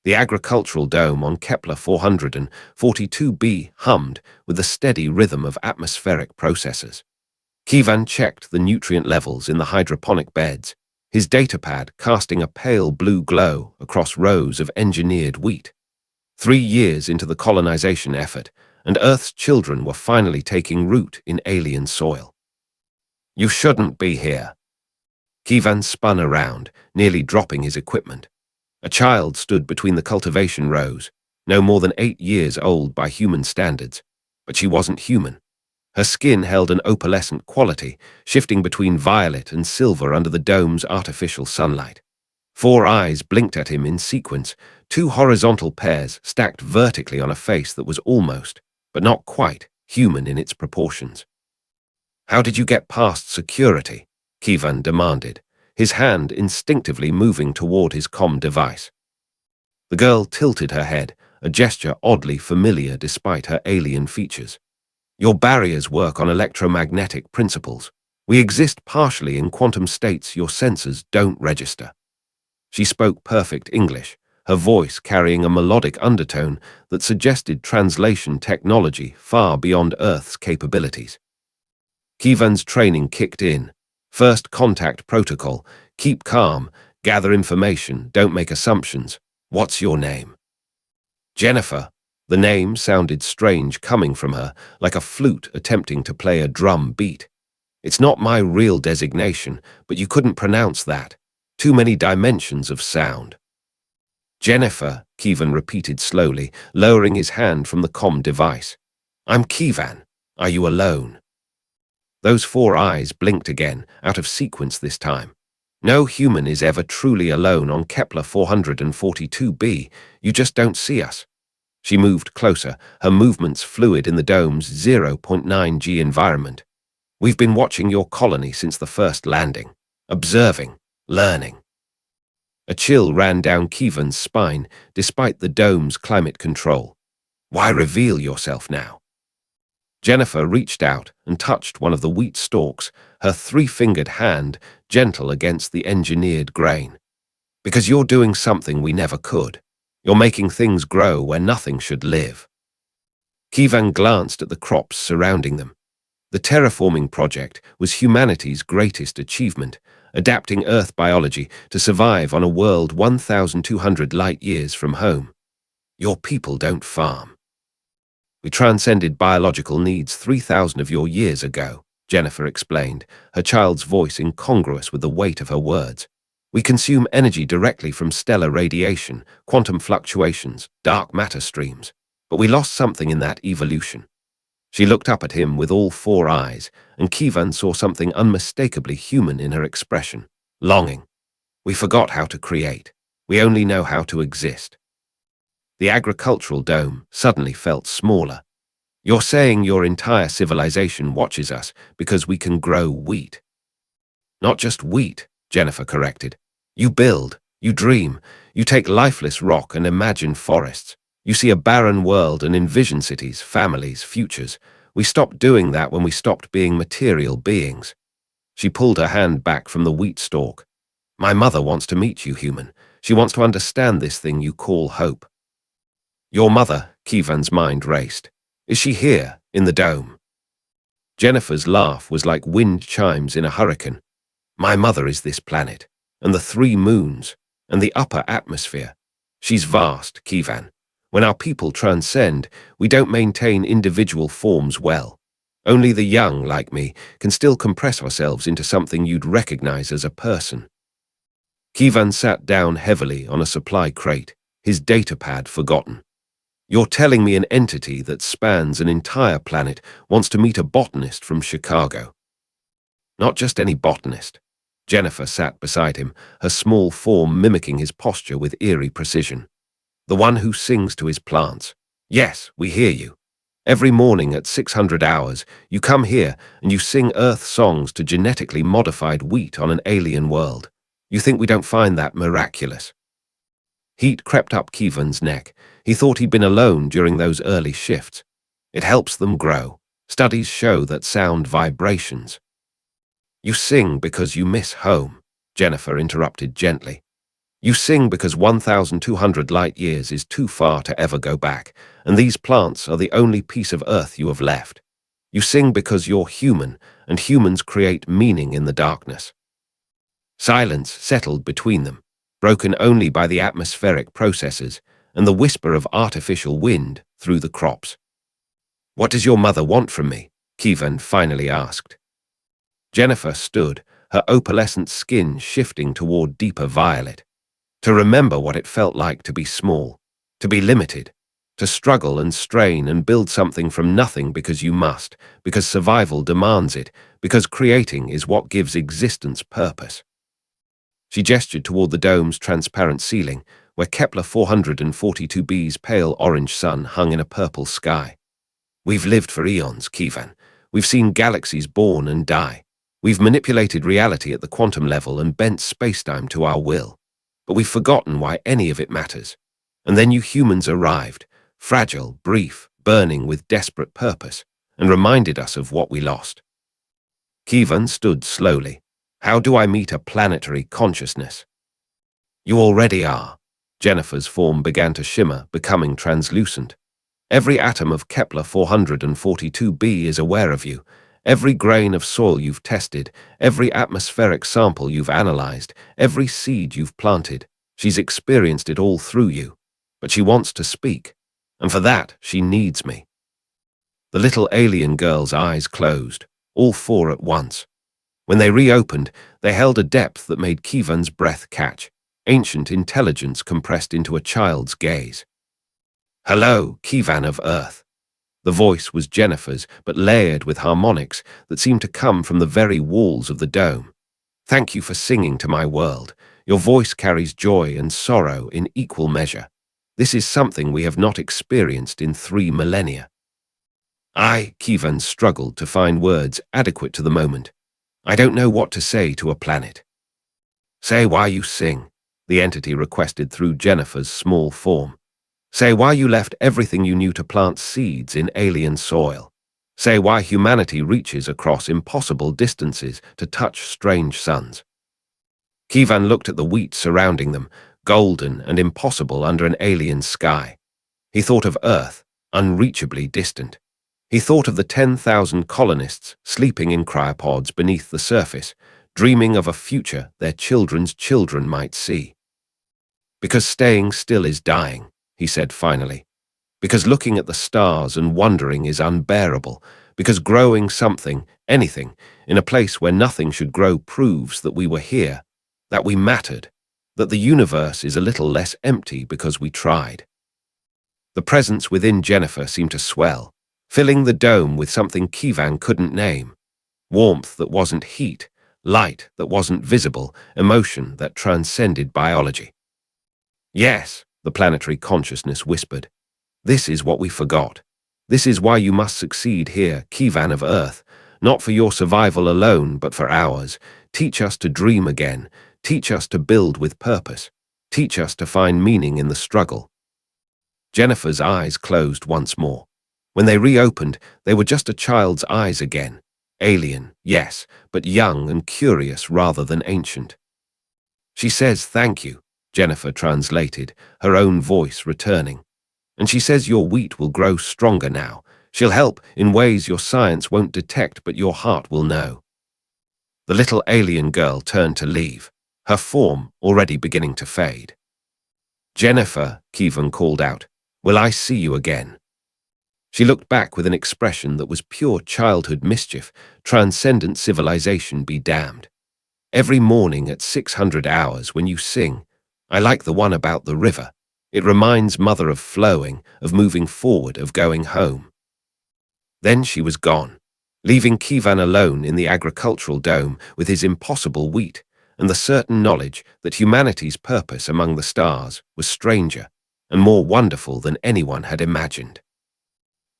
The agricultural dome on Kepler 442b hummed with the steady rhythm of atmospheric processes. Kivan checked the nutrient levels in the hydroponic beds, his datapad casting a pale blue glow across rows of engineered wheat. 3 years into the colonization effort, and Earth's children were finally taking root in alien soil. You shouldn't be here. Kivan spun around, nearly dropping his equipment. A child stood between the cultivation rows, no more than 8 years old by human standards, but she wasn't human. Her skin held an opalescent quality, shifting between violet and silver under the dome's artificial sunlight. 4 eyes blinked at him in sequence, 2 horizontal pairs stacked vertically on a face that was almost, but not quite, human in its proportions. "How did you get past security?" Kivan demanded, his hand instinctively moving toward his comm device. The girl tilted her head, a gesture oddly familiar despite her alien features. "Your barriers work on electromagnetic principles. We exist partially in quantum states your sensors don't register." She spoke perfect English, her voice carrying a melodic undertone that suggested translation technology far beyond Earth's capabilities. Kivan's training kicked in. First contact protocol: keep calm, gather information, don't make assumptions. "What's your name?" "Jennifer." The name sounded strange coming from her, like a flute attempting to play a drum beat. "It's not my real designation, but you couldn't pronounce that. Too many dimensions of sound." "Jennifer," Kivan repeated slowly, lowering his hand from the comm device. "I'm Kivan. Are you alone?" Those 4 eyes blinked again, out of sequence this time. "No human is ever truly alone on Kepler 442b. You just don't see us." She moved closer, her movements fluid in the dome's 0.9G environment. "We've been watching your colony since the first landing. Observing, learning." A chill ran down Kivan's spine, despite the dome's climate control. "Why reveal yourself now?" Jennifer reached out and touched one of the wheat stalks, her 3-fingered hand gentle against the engineered grain. "Because you're doing something we never could. You're making things grow where nothing should live." Kivan glanced at the crops surrounding them. The terraforming project was humanity's greatest achievement, adapting Earth biology to survive on a world 1,200 light-years from home. "Your people don't farm." "We transcended biological needs 3,000 of your years ago," Jennifer explained, her child's voice incongruous with the weight of her words. "We consume energy directly from stellar radiation, quantum fluctuations, dark matter streams. But we lost something in that evolution." She looked up at him with all 4 eyes, and Kivan saw something unmistakably human in her expression: longing. "We forgot how to create. We only know how to exist." The agricultural dome suddenly felt smaller. "You're saying your entire civilization watches us because we can grow wheat." "Not just wheat," Jennifer corrected. "You build, you dream, you take lifeless rock and imagine forests. You see a barren world and envision cities, families, futures. We stopped doing that when we stopped being material beings." She pulled her hand back from the wheat stalk. "My mother wants to meet you, human. She wants to understand this thing you call hope." "Your mother," Kivan's mind raced. "Is she here, in the dome?" Jennifer's laugh was like wind chimes in a hurricane. "My mother is this planet, and the 3 moons, and the upper atmosphere. She's vast, Kivan. When our people transcend, we don't maintain individual forms well. Only the young, like me, can still compress ourselves into something you'd recognize as a person." Kivan sat down heavily on a supply crate, his datapad forgotten. "You're telling me an entity that spans an entire planet wants to meet a botanist from Chicago?" "Not just any botanist." Jennifer sat beside him, her small form mimicking his posture with eerie precision. "The one who sings to his plants. Yes, we hear you. Every morning at 600 hours, you come here and you sing Earth songs to genetically modified wheat on an alien world. You think we don't find that miraculous?" Heat crept up Kivan's neck. He thought he'd been alone during those early shifts. "It helps them grow. Studies show that sound vibrations." "You sing because you miss home," Jennifer interrupted gently. You sing because 1,200 light years is too far to ever go back, and these plants are the only piece of earth you have left. You sing because you're human, and humans create meaning in the darkness. Silence settled between them, broken only by the atmospheric processes and the whisper of artificial wind through the crops. "What does your mother want from me?" Kievan finally asked. Jennifer stood, her opalescent skin shifting toward deeper violet. To remember what it felt like to be small, to be limited, to struggle and strain and build something from nothing because you must, because survival demands it, because creating is what gives existence purpose. She gestured toward the dome's transparent ceiling, where Kepler 442b's pale orange sun hung in a purple sky. "We've lived for eons, Kievan. We've seen galaxies born and die. We've manipulated reality at the quantum level and bent spacetime to our will. But we've forgotten why any of it matters. And then you humans arrived, fragile, brief, burning with desperate purpose, and reminded us of what we lost." Kievan stood slowly. "How do I meet a planetary consciousness?" "You already are." Jennifer's form began to shimmer, becoming translucent. "Every atom of Kepler 442b is aware of you. Every grain of soil you've tested, every atmospheric sample you've analyzed, every seed you've planted. She's experienced it all through you. But she wants to speak. And for that, she needs me." The little alien girl's eyes closed, all four at once. When they reopened, they held a depth that made Kievan's breath catch, ancient intelligence compressed into a child's gaze. "Hello, Kievan of Earth." The voice was Jennifer's, but layered with harmonics that seemed to come from the very walls of the dome. "Thank you for singing to my world. Your voice carries joy and sorrow in equal measure. This is something we have not experienced in 3 millennia." Kievan struggled to find words adequate to the moment. "I don't know what to say to a planet." "Say why you sing," the entity requested through Jennifer's small form. "Say why you left everything you knew to plant seeds in alien soil. Say why humanity reaches across impossible distances to touch strange suns." Kievan looked at the wheat surrounding them, golden and impossible under an alien sky. He thought of Earth, unreachably distant. He thought of the 10,000 colonists sleeping in cryopods beneath the surface, dreaming of a future their children's children might see. "Because staying still is dying," he said finally. "Because looking at the stars and wondering is unbearable. Because growing something, anything, in a place where nothing should grow proves that we were here, that we mattered, that the universe is a little less empty because we tried." The presence within Jennifer seemed to swell, filling the dome with something Kievan couldn't name. Warmth that wasn't heat, light that wasn't visible, emotion that transcended biology. "Yes," the planetary consciousness whispered. "This is what we forgot. This is why you must succeed here, Kievan of Earth, not for your survival alone, but for ours. Teach us to dream again. Teach us to build with purpose. Teach us to find meaning in the struggle." Jennifer's eyes closed once more. When they reopened, they were just a child's eyes again. Alien, yes, but young and curious rather than ancient. "She says thank you," Jennifer translated, her own voice returning. "And she says your wheat will grow stronger now. She'll help in ways your science won't detect but your heart will know." The little alien girl turned to leave, her form already beginning to fade. "Jennifer," Kievan called out, "will I see you again?" She looked back with an expression that was pure childhood mischief, transcendent civilization be damned. "Every morning at 600 hours when you sing, I like the one about the river. It reminds Mother of flowing, of moving forward, of going home." Then she was gone, leaving Kievan alone in the agricultural dome with his impossible wheat and the certain knowledge that humanity's purpose among the stars was stranger and more wonderful than anyone had imagined.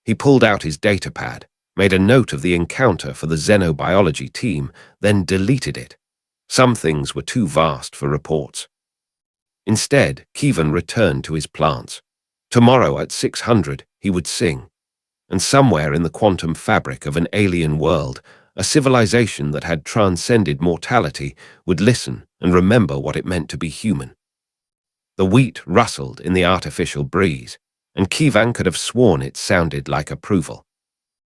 He pulled out his datapad, made a note of the encounter for the xenobiology team, then deleted it. Some things were too vast for reports. Instead, Kievan returned to his plants. Tomorrow at 600, he would sing. And somewhere in the quantum fabric of an alien world, a civilization that had transcended mortality would listen and remember what it meant to be human. The wheat rustled in the artificial breeze, and Kivan could have sworn it sounded like approval.